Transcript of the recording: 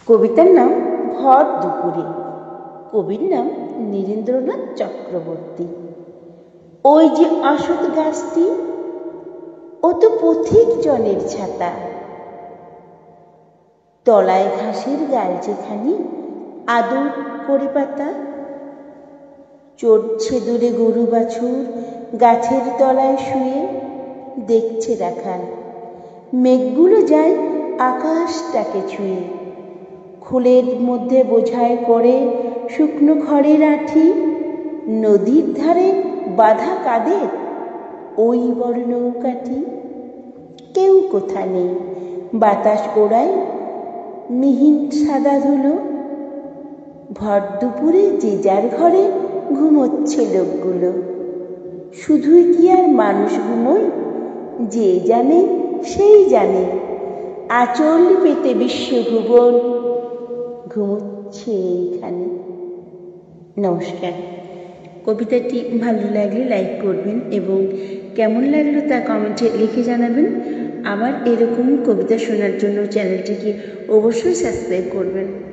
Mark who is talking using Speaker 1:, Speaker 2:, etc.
Speaker 1: কবিতার নাম ভর দুপুরে। কবির নাম নীরেন্দ্রনাথ চক্রবর্তী। ওই যে অশ্বত্থ গাছটি, ও তো পথিক জনের ছাতা। তলায় ঘাসের গালচেখানি আদর করে পাতা। চড়ছে দূরে গরু বাছুর গাছের তলায় শুয়ে, দেখছে রাখাল মেঘগুলো যায় আকাশটাকে ছুঁয়ে। খোলের মধ্যে বোঝাই করে শুকনো খড়ের আঁঠি, নদীর ধারে বাঁধা কাদের ওই বড় নৌকাটি। কেউ কোথা নেই, বাতাস ওড়ায় মিহিন সাদা ধুলো। ভর দুপুরে যে যার ঘরে ঘুমোচ্ছে লোকগুলো। শুধুই কি আর মানুষ ঘুমোয়? যে জানে সেই জানে, আঁচল পেতে বিশ্বভুবন ঘুমোচ্ছে এইখানে। নমস্কার। কবিতাটি ভালো লাগলে লাইক করবেন এবং কেমন লাগলো তা কমেন্টে লিখে জানাবেন। আবার এরকম কবিতা শোনার জন্য চ্যানেলটিকে অবশ্যই সাবস্ক্রাইব করবেন।